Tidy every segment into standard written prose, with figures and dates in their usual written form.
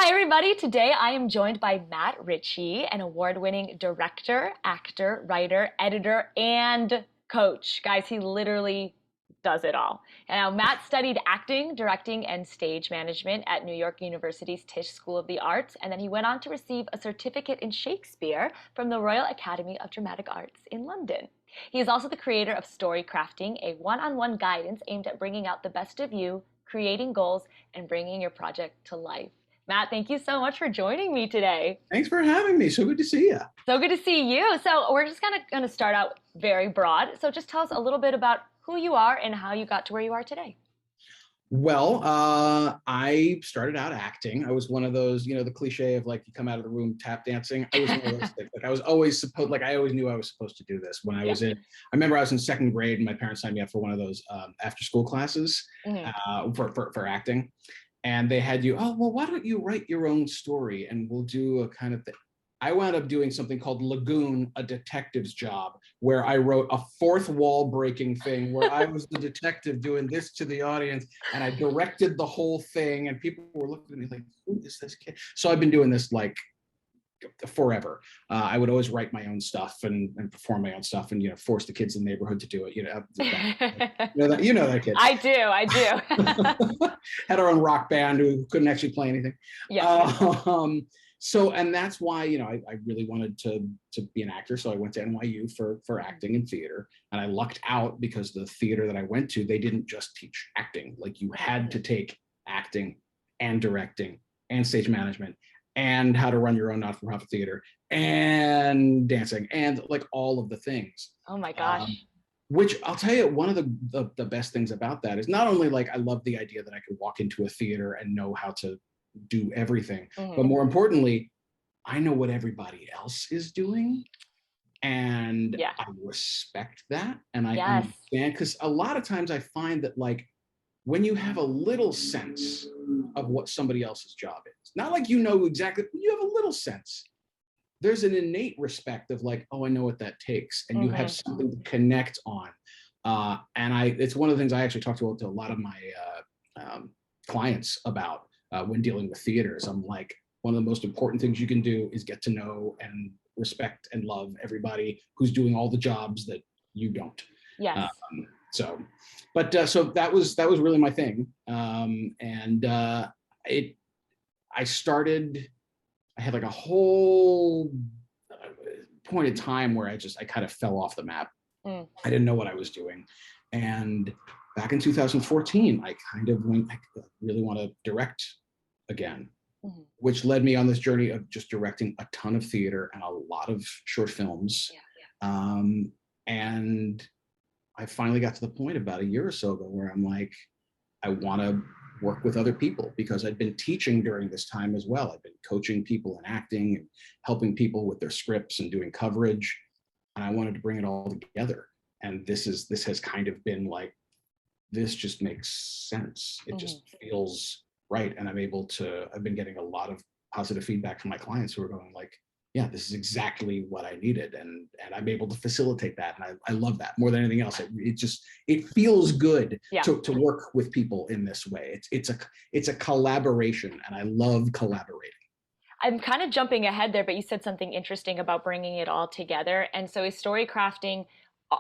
Hi, everybody. Today I am joined by Matt Ritchey, an award-winning director, actor, writer, editor, and coach. Guys, he literally does it all. Now, Matt studied acting, directing, and stage management at New York University's Tisch School of the Arts, and then he went on to receive a certificate in Shakespeare from the Royal Academy of Dramatic Arts in London. He is also the creator of Storycrafting, a one-on-one guidance aimed at bringing out the best of you, creating goals, and bringing your project to life. Matt, thank you so much for joining me today. Thanks for having me. So good to see you. So good to see you. So we're just going to start out very broad. So just tell us a little bit about who you are and how you got to where you are today. Well, I started out acting. I was one of those, the cliche of like you come out of the room tap dancing. I was one of those things. Like I was always supposed, like I always knew I was supposed to do this. When I was I remember I was in second grade and my parents signed me up for one of those after school classes for acting. And they had you, oh, well, why don't you write your own story and we'll do a kind of thing. I wound up doing something called Lagoon, a detective's job, where I wrote a fourth wall breaking thing where I was the detective doing this to the audience and I directed the whole thing and people were looking at me like, who is this kid? So I've been doing this like forever. I would always write my own stuff and perform my own stuff and, force the kids in the neighborhood to do it. You know that kid. I do. Had our own rock band who couldn't actually play anything. Yes. So, and that's why, I really wanted to be an actor. So I went to NYU for acting and theater, and I lucked out because the theater that I went to, they didn't just teach acting. Like you had to take acting and directing and stage management and how to run your own not-for-profit theater and dancing and like all of the things. Oh my gosh. Which I'll tell you, one of the best things about that is not only like I love the idea that I could walk into a theater and know how to do everything, but more importantly, I know what everybody else is doing. And I respect that. And I understand, because a lot of times I find that like when you have a little sense of what somebody else's job is, not like exactly, but you have a little sense, there's an innate respect of like, oh, I know what that takes. And you have something to connect on. And it's one of the things I actually talk to a lot of my clients about when dealing with theaters. I'm like, one of the most important things you can do is get to know and respect and love everybody who's doing all the jobs that you don't. Yes. So that was really my thing. I had like a whole point in time where I kind of fell off the map. I didn't know what I was doing. And back in 2014, I kind of went, I really want to direct again, which led me on this journey of just directing a ton of theater and a lot of short films. And I finally got to the point about a year or so ago where I'm like, I want to work with other people, because I'd been teaching during this time as well. I've been coaching people in acting and helping people with their scripts and doing coverage. And I wanted to bring it all together. And this has kind of been like, this just makes sense. It just feels right. And I've been getting a lot of positive feedback from my clients who are going like, yeah, this is exactly what I needed. And I'm able to facilitate that. And I love that more than anything else. It feels good to work with people in this way. It's a collaboration, and I love collaborating. I'm kind of jumping ahead there, but you said something interesting about bringing it all together. And so is Storycrafting,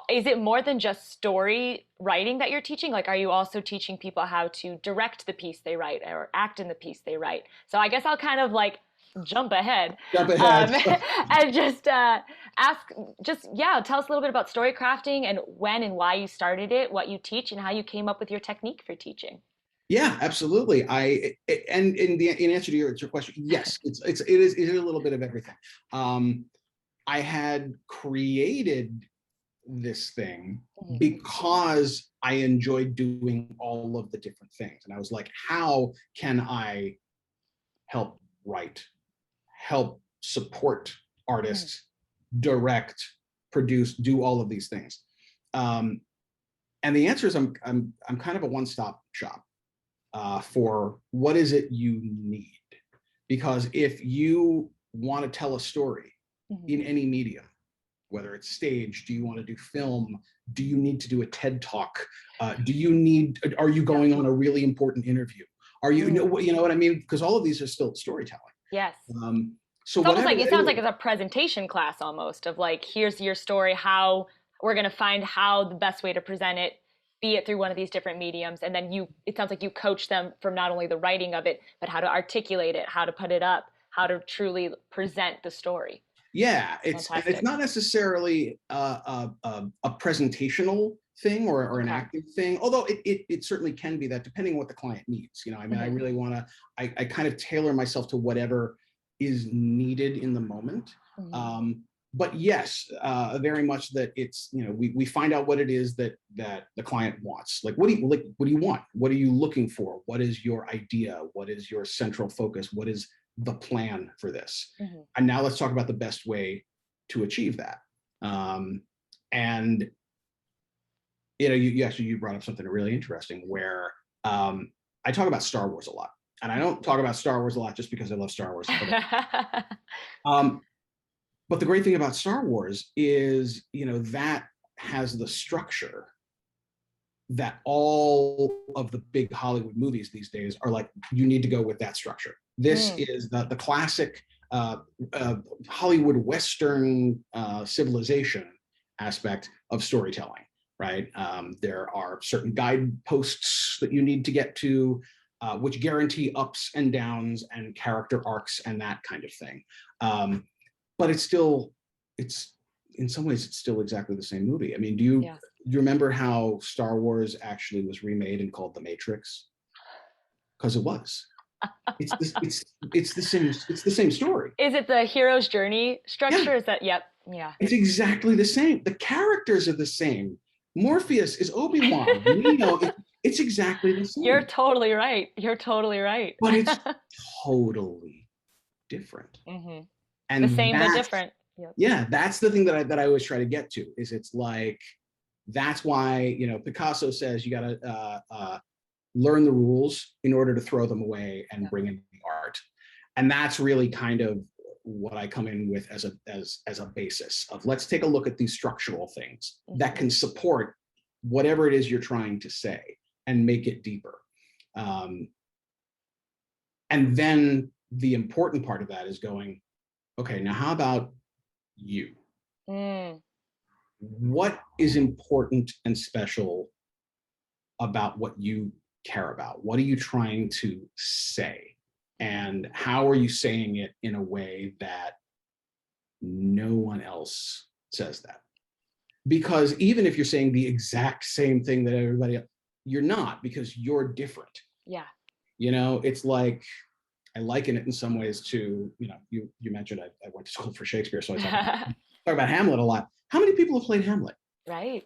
is it more than just story writing that you're teaching? Like, are you also teaching people how to direct the piece they write or act in the piece they write? So I guess I'll kind of like jump ahead. And just tell us a little bit about Storycrafting and when and why you started it, what you teach, and how you came up with your technique for teaching. Yeah, absolutely. In answer to your question, yes, it is a little bit of everything. I had created this thing because I enjoyed doing all of the different things. And I was like, how can I help write, help support artists, direct, produce, do all of these things? And the answer is I'm kind of a one-stop shop for what is it you need. Because if you want to tell a story in any medium, whether it's stage, do you want to do film? Do you need to do a TED Talk? Are you going on a really important interview? Are you, you know what I mean? Because all of these are still storytelling. Yes. So it's almost like, it sounds like it's a presentation class almost, of like, here's your story, how we're going to find how the best way to present it, be it through one of these different mediums. And then it sounds like you coach them from not only the writing of it, but how to articulate it, how to put it up, how to truly present the story. Yeah, it's not necessarily a presentational thing or an acting thing, although it certainly can be that, depending on what the client needs. You know, I mean, I really want to, I kind of tailor myself to whatever is needed in the moment. But yes, very much that it's, you know, we find out what it is that the client wants. Like, what do you want? What are you looking for? What is your idea? What is your central focus? What is the plan for this? And now let's talk about the best way to achieve that. And you know, you brought up something really interesting, where I talk about Star Wars a lot, and I don't talk about Star Wars a lot just because I love Star Wars. But the great thing about Star Wars is, you know, that has the structure that all of the big Hollywood movies these days are like, you need to go with that structure. This is the classic Hollywood Western civilization aspect of storytelling, right? There are certain guideposts that you need to get to, which guarantee ups and downs and character arcs and that kind of thing. But it's in some ways, it's still exactly the same movie. I mean, do you remember how Star Wars actually was remade and called The Matrix? Because it was. It's the same story. Is it the hero's journey structure? Yeah. Is that, yeah. It's exactly the same. The characters are the same. Morpheus is Obi-Wan. Neo, it's exactly the same. You're totally right. But it's totally different. And the same but different. Yeah, that's the thing that I always try to get to, is it's like, that's why, you know, Picasso says you got to learn the rules in order to throw them away and bring in the art. And that's really kind of what I come in with as a basis of, let's take a look at these structural things that can support whatever it is you're trying to say and make it deeper. And then the important part of that is going, okay, now how about you? What is important and special about what you care about? What are you trying to say? And how are you saying it in a way that no one else says that? Because even if you're saying the exact same thing that everybody else, you're not, because you're different. Yeah. You know, it's like, I liken it in some ways to, you know, you mentioned I went to school for Shakespeare, so I talk about Hamlet a lot. How many people have played Hamlet? Right.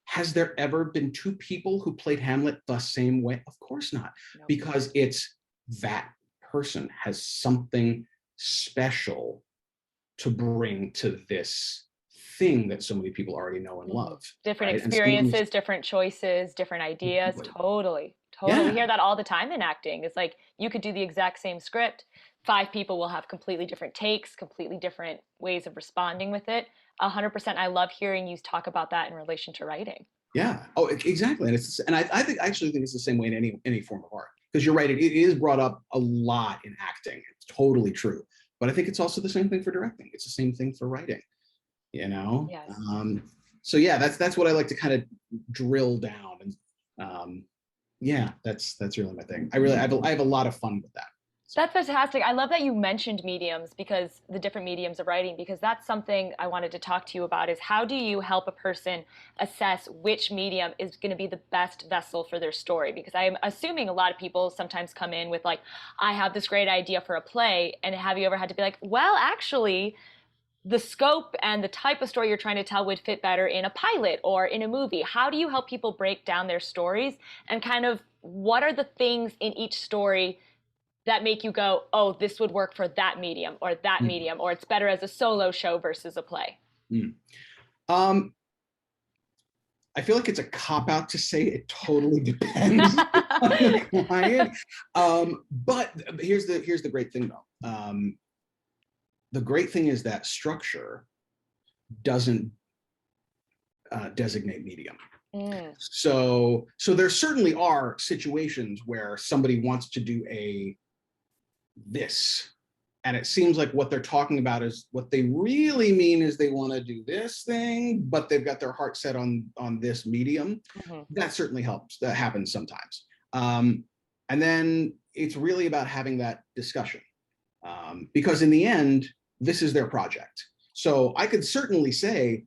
Has there ever been two people who played Hamlet the same way? Of course not, because it's that person has something special to bring to this thing that so many people already know and love. Different experiences, different choices, different ideas. Totally. We hear that all the time in acting. It's like, you could do the exact same script. 5 people will have completely different takes, completely different ways of responding with it. 100%. I love hearing you talk about that in relation to writing. Yeah. Oh, exactly. And I actually think it's the same way in any form of art, because you're right. It is brought up a lot in acting. It's totally true. But I think it's also the same thing for directing. It's the same thing for writing, you know? Yes. So yeah, that's what I like to kind of drill down. And yeah, that's really my thing. I have a lot of fun with that. That's fantastic. I love that you mentioned mediums, because the different mediums of writing, because that's something I wanted to talk to you about, is how do you help a person assess which medium is going to be the best vessel for their story? Because I'm assuming a lot of people sometimes come in with like, I have this great idea for a play. And have you ever had to be like, well, actually, the scope and the type of story you're trying to tell would fit better in a pilot or in a movie? How do you help people break down their stories, and kind of what are the things in each story that make you go, oh, this would work for that medium or that medium, or it's better as a solo show versus a play? I feel like it's a cop-out to say it totally depends on the client. But here's the great thing though. The great thing is that structure doesn't designate medium. So there certainly are situations where somebody wants to do this, and it seems like what they're talking about is what they really mean is they want to do this thing, but they've got their heart set on this medium. That certainly helps. That happens sometimes. And then it's really about having that discussion, because in the end, this is their project. So I could certainly say,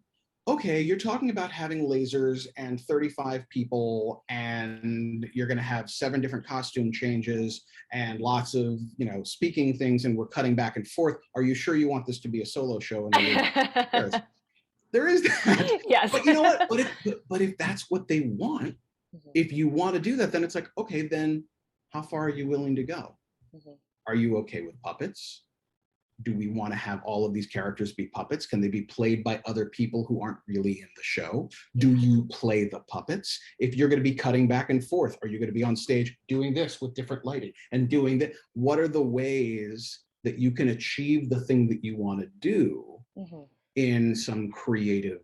okay, you're talking about having lasers and 35 people, and you're going to have 7 different costume changes and lots of, speaking things, and we're cutting back and forth. Are you sure you want this to be a solo show? And there is that. Yes. But you know what? But if that's what they want, if you want to do that, then it's like, okay, then how far are you willing to go? Are you okay with puppets? Do we want to have all of these characters be puppets? Can they be played by other people who aren't really in the show? Do you play the puppets? If you're going to be cutting back and forth, are you going to be on stage doing this with different lighting and doing that? What are the ways that you can achieve the thing that you want to do in some creative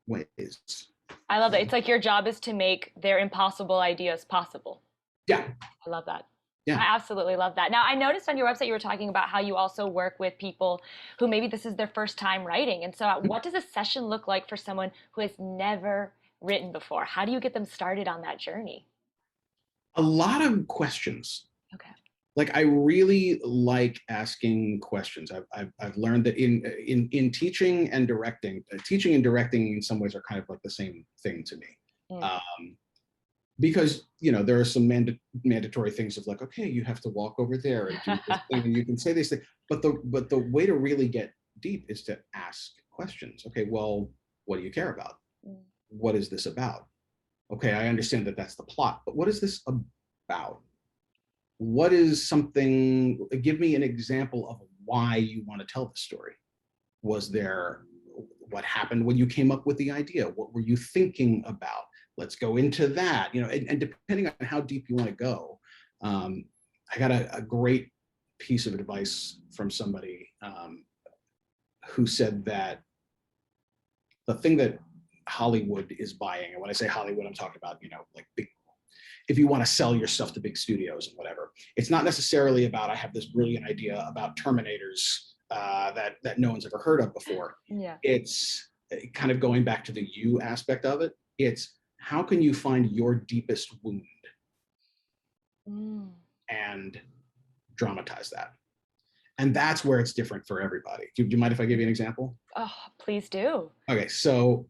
ways? I love it. It's like your job is to make their impossible ideas possible. Yeah. I love that. Yeah. I absolutely love that. Now, I noticed on your website you were talking about how you also work with people who maybe this is their first time writing. And so what does a session look like for someone who has never written before? How do you get them started on that journey? A lot of questions. Okay. Like, I really like asking questions. I've learned that in teaching and directing in some ways are kind of like the same thing to me. Because there are some mandatory things of like, okay, you have to walk over there and do this thing, and you can say this thing. But the way to really get deep is to ask questions. Okay, well, what do you care about? What is this about? Okay, I understand that that's the plot, but what is this about? What is something? Give me an example of why you want to tell the story. What happened when you came up with the idea? What were you thinking about? Let's go into that, and depending on how deep you want to go. I got a great piece of advice from somebody who said that the thing that Hollywood is buying, and when I say Hollywood, I'm talking about, like big, if you want to sell your stuff to big studios and whatever, it's not necessarily about, I have this brilliant idea about Terminators that no one's ever heard of before. Yeah. It's kind of going back to the you aspect of it. It's, how can you find your deepest wound and dramatize that? And that's where it's different for everybody. Do you mind if I give you an example? Oh, please do. Okay, so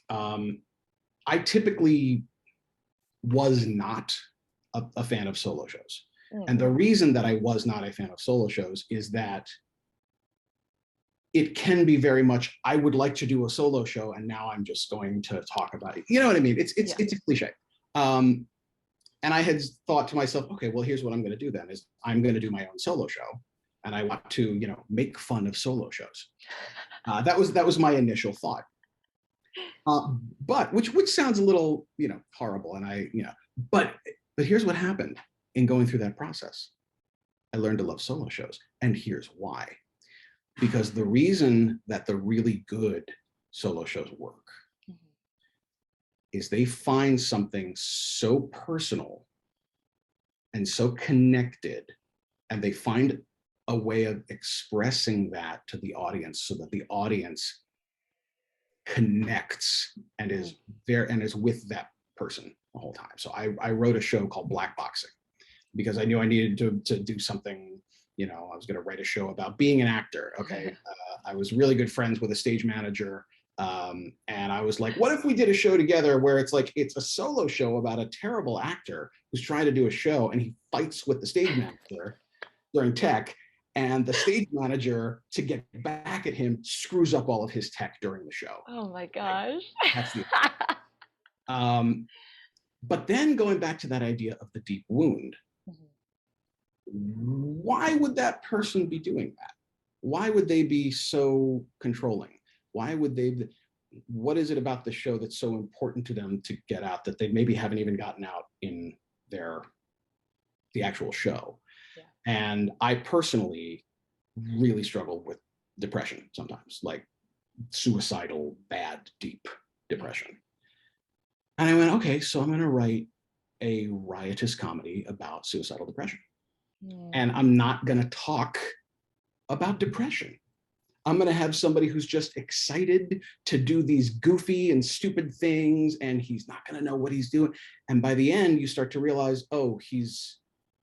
I typically was not a fan of solo shows. And the reason that I was not a fan of solo shows is that it can be very much, I would like to do a solo show and now I'm just going to talk about it. You know what I mean? It's a cliche. And I had thought to myself, okay, well, here's what I'm going to do then, is I'm going to do my own solo show. And I want to, make fun of solo shows. That was my initial thought. But which sounds a little, horrible. And but here's what happened in going through that process. I learned to love solo shows. And here's why. Because the reason that the really good solo shows work is they find something so personal and so connected, and they find a way of expressing that to the audience so that the audience connects and is there and is with that person the whole time. So I wrote a show called Black Boxing because I knew I needed to do something. I was going to write a show about being an actor. Okay. I was really good friends with a stage manager. And I was like, what if we did a show together where it's like, it's a solo show about a terrible actor who's trying to do a show and he fights with the stage manager during tech, and the stage manager, to get back at him, screws up all of his tech during the show. Oh my gosh. That's the but then going back to that idea of the deep wound, why would that person be doing that? Why would they be so controlling? Why would they? What is it about the show that's so important to them to get out that they maybe haven't even gotten out in the actual show? Yeah. And I personally really struggle with depression sometimes, like suicidal, bad, deep depression. And I went, okay, so I'm going to write a riotous comedy about suicidal depression. And I'm not going to talk about depression. I'm going to have somebody who's just excited to do these goofy and stupid things, and he's not going to know what he's doing. And by the end, you start to realize, oh, he's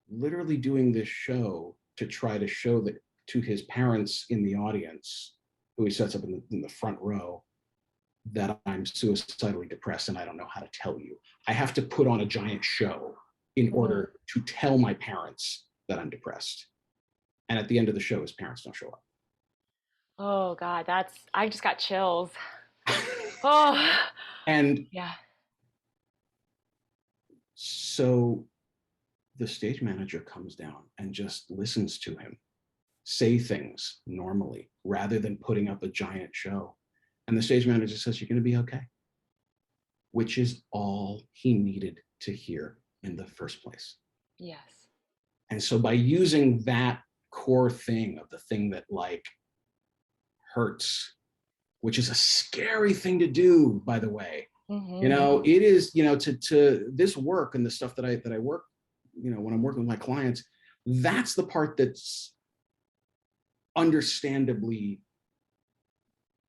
literally doing this show to try to show that to his parents in the audience, who he sets up in the front row, that I'm suicidally depressed and I don't know how to tell you. I have to put on a giant show in order to tell my parents that I'm depressed. And at the end of the show, his parents don't show up. Oh God, I just got chills. Oh, And yeah. so the stage manager comes down and just listens to him say things normally rather than putting up a giant show. And the stage manager says, "You're going to be okay," which is all he needed to hear in the first place. Yes. And so by using that core thing of the thing that like hurts, which is a scary thing to do, by the way, you know, it is, you know, to this work and the stuff that I work, you know, when I'm working with my clients, that's the part that's understandably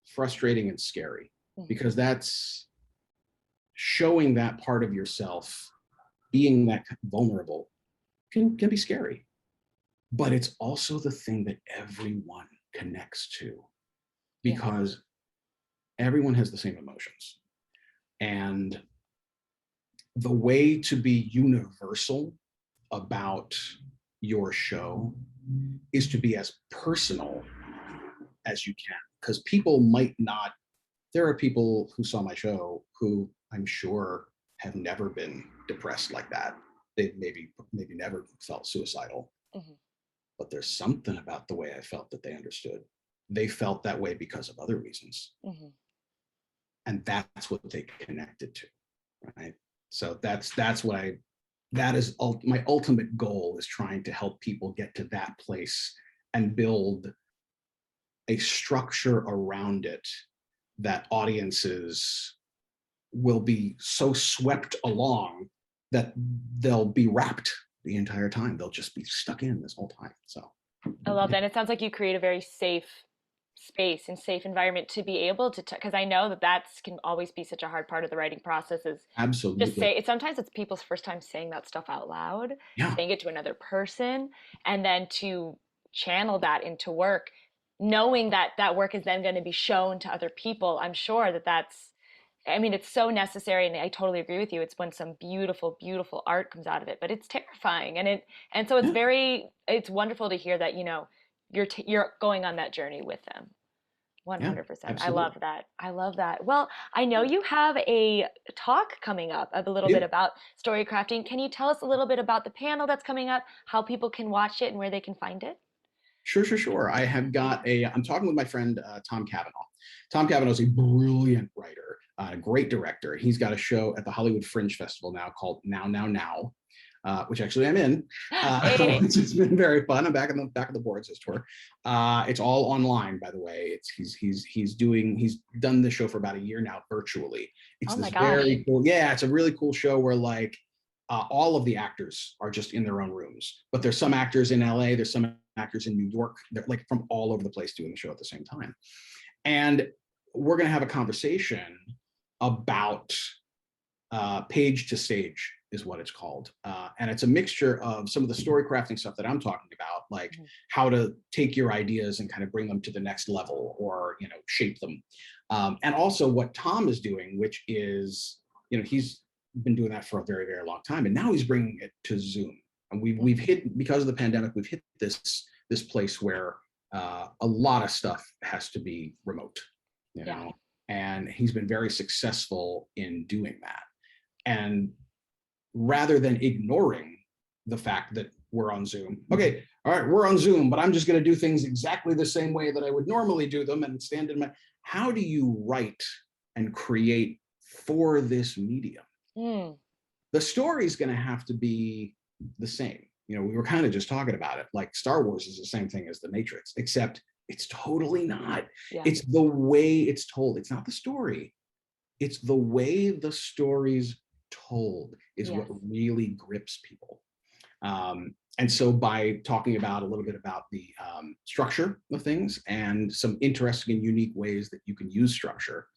frustrating and scary, because that's showing that part of yourself, being that vulnerable can be scary. But it's also the thing that everyone connects to, because everyone has the same emotions. And the way to be universal about your show is to be as personal as you can, because people might not, there are people who saw my show who I'm sure have never been depressed like that. They've maybe never felt suicidal. But there's something about the way I felt that they understood. They felt that way because of other reasons. And that's what they connected to, right? So that is my ultimate goal, is trying to help people get to that place and build a structure around it that audiences will be so swept along that they'll be wrapped the entire time. They'll just be stuck in this whole time. So I love that. And it sounds like you create a very safe space and safe environment to be able to, because I know that can always be such a hard part of the writing process, is absolutely just say it. Sometimes it's people's first time saying that stuff out loud, saying it to another person, and then to channel that into work, knowing that that work is then going to be shown to other people. I'm sure that's, I mean, it's so necessary, and I totally agree with you. It's when some beautiful, beautiful art comes out of it, but it's terrifying, and so it's wonderful to hear that, you know, you're going on that journey with them. 100%. I love that. I love that. Well, I know you have a talk coming up a little bit about story crafting. Can you tell us a little bit about the panel that's coming up, how people can watch it, and where they can find it? Sure. I have got I'm talking with my friend, Tom Cavanaugh. Tom Cavanaugh is a brilliant writer, a great director. He's got a show at the Hollywood Fringe Festival now called Now, which actually I'm in, which has been very fun. I'm back of the boards this tour. It's all online, by the way. He's done this show for about a year now, virtually. It's very cool. Yeah, it's a really cool show where like all of the actors are just in their own rooms, but there's some actors in LA, there's some actors in New York. They're like from all over the place doing the show at the same time. And we're going to have a conversation about page to stage is what it's called. And it's a mixture of some of the story crafting stuff that I'm talking about, like how to take your ideas and kind of bring them to the next level, or, you know, shape them. And also what Tom is doing, which is, you know, he's been doing that for a very, very long time. And now he's bringing it to Zoom. And we've hit, because of the pandemic, we've hit this place where a lot of stuff has to be remote, you know, and he's been very successful in doing that. And rather than ignoring the fact that we're on Zoom, okay, all right, we're on Zoom, but I'm just going to do things exactly the same way that I would normally do them and stand in my, how do you write and create for this medium? The story's going to have to be the same. You know, we were kind of just talking about it, like Star Wars is the same thing as The Matrix, except it's totally not. It's the way it's told. It's not the story. it's the way the story's told is what Yes. really grips people. And so by talking about a little bit about the structure of things and some interesting and unique ways that you can use structure,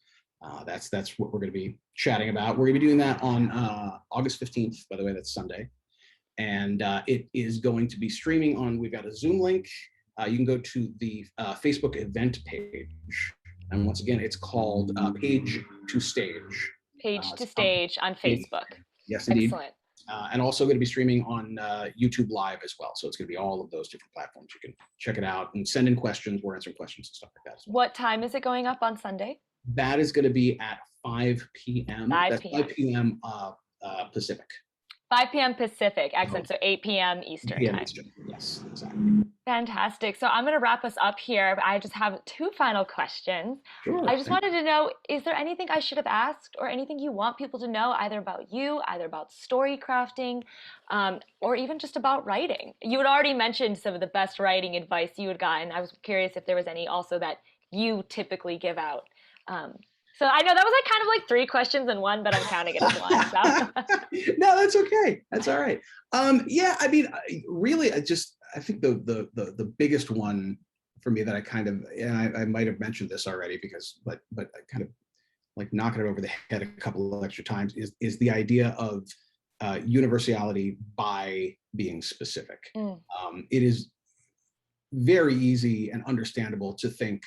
that's what we're going to be chatting about. We're going to be doing that on August 15th, by the way, that's Sunday. And it is going to be streaming on, we've got a Zoom link. You can go to the Facebook event page. And once again, it's called Page to Stage. Page to Stage on Facebook. Yes, indeed. Excellent. And also going to be streaming on YouTube Live as well. So it's going to be all of those different platforms. You can check it out and send in questions. We're answering questions and stuff like that as well. What time is it going up on Sunday? That is going to be at 5 p.m. 5 p.m. That's 5 p.m. Pacific. 5 p.m. Pacific. Excellent. So 8 p.m. Eastern time. Eastern. Yes, exactly. Fantastic. So I'm going to wrap us up here. I just have 2 final questions. Sure. I just wanted to know, is there anything I should have asked or anything you want people to know either about you, either about story crafting, or even just about writing? You had already mentioned some of the best writing advice you had gotten. I was curious if there was any also that you typically give out. So I know that was kind of 3 questions in one, but I'm counting it as one. So. No, that's okay. That's all right. Yeah, I mean, really, I think the biggest one for me that I kind of, and I might have mentioned this already but I kind of knocking it over the head a couple of extra times is the idea of universality by being specific. It is very easy and understandable to think,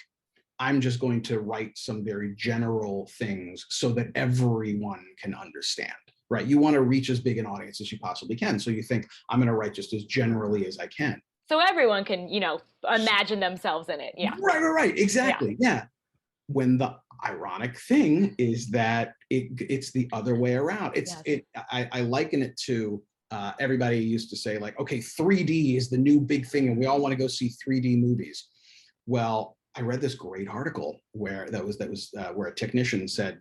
I'm just going to write some very general things so that everyone can understand, right? You want to reach as big an audience as you possibly can. So you think, I'm going to write just as generally as I can. So everyone can, imagine themselves in it. Yeah. Right. Exactly. Yeah. When the ironic thing is that it's the other way around. I liken it to, everybody used to say okay, 3D is the new big thing and we all want to go see 3D movies. Well, I read this great article where that was where a technician said,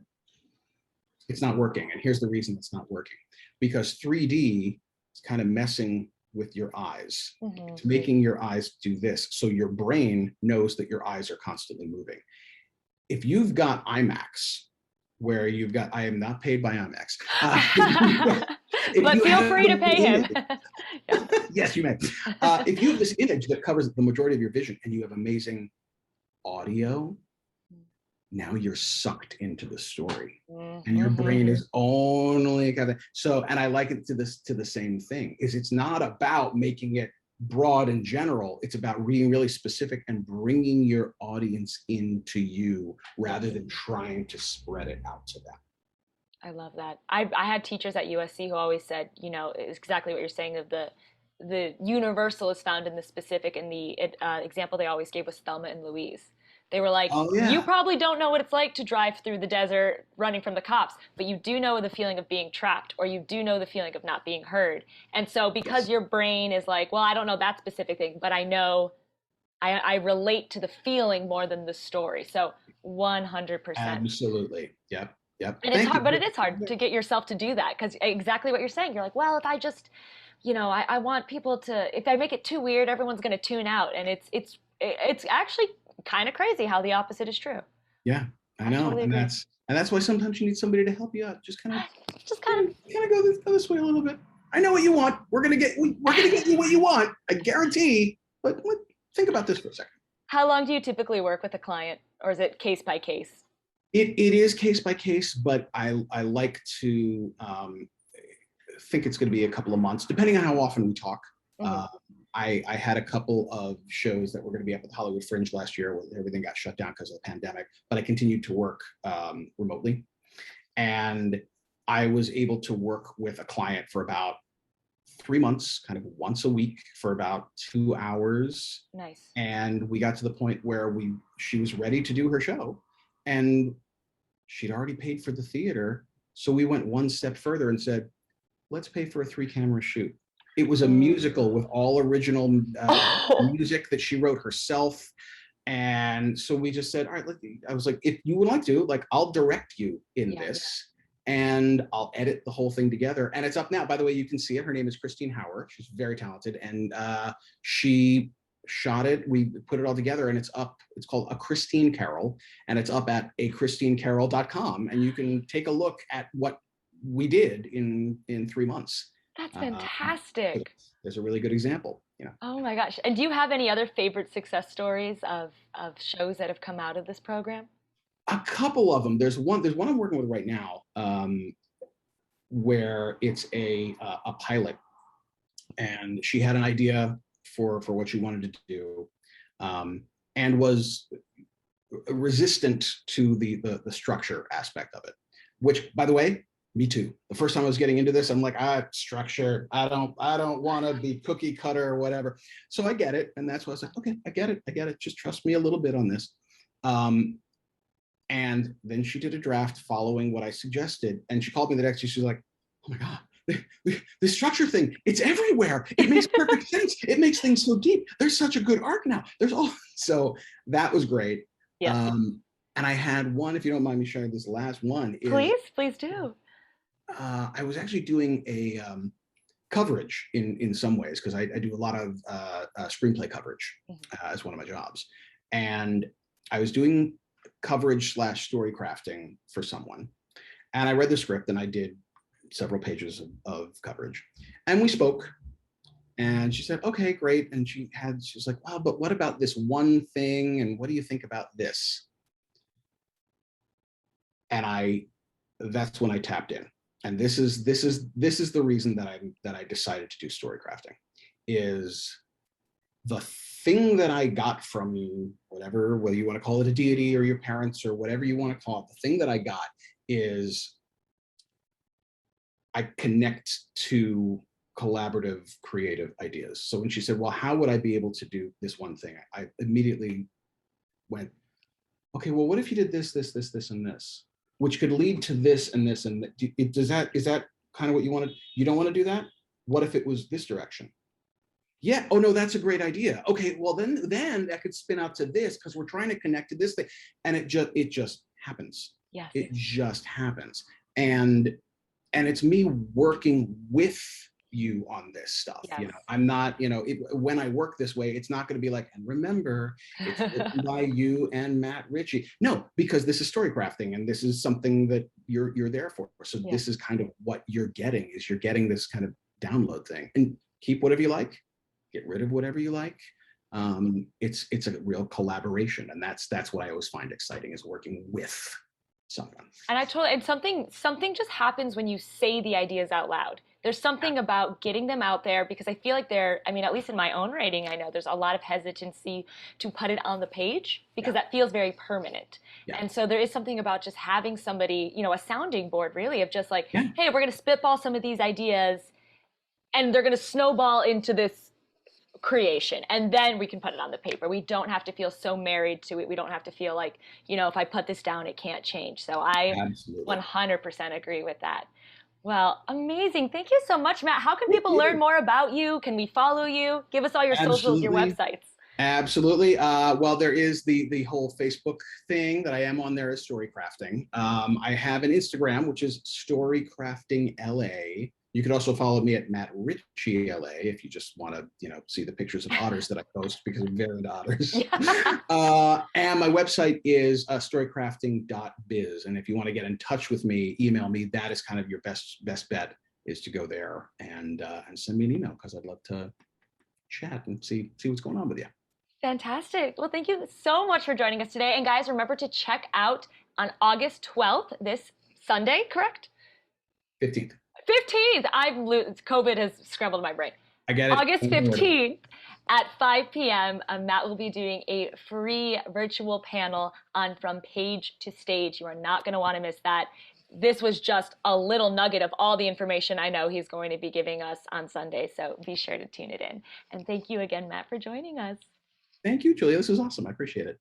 it's not working. And here's the reason it's not working. Because 3D is kind of messing with your eyes. It's making your eyes do this. So your brain knows that your eyes are constantly moving. If you've got IMAX, where you've got, I am not paid by IMAX. But feel free to pay him. Yes, you may. If you have this image that covers the majority of your vision and you have amazing audio, now you're sucked into the story and your brain is only and I like it to the same thing, is it's not about making it broad and general, it's about being really specific and bringing your audience into you rather than trying to spread it out to them. I love that. I had teachers at USC who always said, it's exactly what you're saying, of the universal is found in the specific, and the example they always gave was Thelma and Louise. They were like, You probably don't know what it's like to drive through the desert running from the cops, but you do know the feeling of being trapped, or you do know the feeling of not being heard. And so because your brain is like, well, I don't know that specific thing, but I know I relate to the feeling more than the story. So 100%. Absolutely. Yep. And it's hard, but it is hard to get yourself to do that, because exactly what you're saying. You're like, well, if I just, I want people to, if I make it too weird, everyone's going to tune out. And it's actually kind of crazy how the opposite is true. Yeah, I know. Totally, and that's why sometimes you need somebody to help you out. Just kind of go this way a little bit. I know what you want. We're gonna get you what you want. I guarantee. But think about this for a second. How long do you typically work with a client, or is it case by case? It is case by case, but I like to think it's going to be a couple of months, depending on how often we talk. I had a couple of shows that were going to be up at the Hollywood Fringe last year where everything got shut down because of the pandemic, but I continued to work remotely. And I was able to work with a client for about 3 months, kind of once a week for about 2 hours. Nice. And we got to the point where she was ready to do her show, and she'd already paid for the theater. So we went one step further and said, let's pay for a 3-camera shoot. It was a musical with all original music that she wrote herself. And so we just said, all right, I was like, if you would like to, I'll direct you in this, and I'll edit the whole thing together. And it's up now. By the way, you can see it. Her name is Christine Hauer. She's very talented. And she shot it, we put it all together, and it's up. It's called A Christine Carol, and it's up at achristinecarol.com, and you can take a look at what we did in 3 months. That's So fantastic. there's a really good example, Oh my gosh. And do you have any other favorite success stories of shows that have come out of this program? A couple of them. There's one I'm working with right now, where it's a pilot, and she had an idea for what she wanted to do, and was resistant to the structure aspect of it. Which, by the way, me too. The first time I was getting into this, I'm like, structure. I don't want to be cookie cutter or whatever. So I get it, and that's why I was like, okay, I get it. Just trust me a little bit on this. And then she did a draft following what I suggested, and she called me the next day. She's like, oh my god, the structure thing, it's everywhere. It makes perfect sense. It makes things so deep. There's such a good arc now. There's all so that was great. Yes. And I had one, if you don't mind me sharing this last one, is Please do. I was actually doing a coverage in some ways, because I do a lot of screenplay coverage as one of my jobs. And I was doing coverage / story crafting for someone. And I read the script, and I did several pages of coverage. And we spoke, and she said, okay, great. And she's like, wow, but what about this one thing? And what do you think about this? And that's when I tapped in. And this is the reason that I decided to do story crafting, is the thing that I got from you, whether you want to call it a deity or your parents or whatever you want to call it, the thing that I got is I connect to collaborative, creative ideas. So when she said, well, how would I be able to do this one thing? I immediately went, okay, well, what if you did this, and this, which could lead to this and this, and that? Is that kind of what you wanted? You don't want to do that? What if it was this direction? Yeah. Oh no, that's a great idea. Okay, well then that could spin out to this, because we're trying to connect to this thing, and it just happens. Yes. It just happens, and it's me working with you on this stuff. Yes. I'm not, when I work this way, it's not going to be like, and remember, it's written by you and Matt Ritchey. No, because this is story crafting, and this is something that you're there for. So this is kind of what you're getting this kind of download thing, and keep whatever you like, get rid of whatever you like. It's a real collaboration, and that's what I always find exciting, is working with someone. And something just happens when you say the ideas out loud. There's something about getting them out there, because I feel like at least in my own writing, I know there's a lot of hesitancy to put it on the page, because that feels very permanent. And so there is something about just having somebody, a sounding board really, of just like, hey, we're going to spitball some of these ideas, and they're going to snowball into this creation, and then we can put it on the paper. We don't have to feel so married to it. We don't have to feel like, if I put this down, it can't change. So I Absolutely. 100% agree with that. Well, amazing. Thank you so much, Matt. How can people learn more about you? Can we follow you? Give us all your socials, your websites. Absolutely. Well, there is the whole Facebook thing that I am on there, is Storycrafting. I have an Instagram, which is Storycrafting LA. You can also follow me at Matt Ritchey LA if you just want to, see the pictures of otters that I post, because I'm very into otters. And my website is storycrafting.biz. And if you want to get in touch with me, email me. That is kind of your best bet, is to go there and send me an email, because I'd love to chat and see what's going on with you. Fantastic. Well, thank you so much for joining us today. And guys, remember to check out on August 12th, this Sunday, correct? 15th. 15th. COVID has scrambled my brain. I get it. August 15th at 5 p.m. Matt will be doing a free virtual panel on From Page to Stage. You are not going to want to miss that. This was just a little nugget of all the information I know he's going to be giving us on Sunday. So be sure to tune it in. And thank you again, Matt, for joining us. Thank you, Julia. This was awesome. I appreciate it.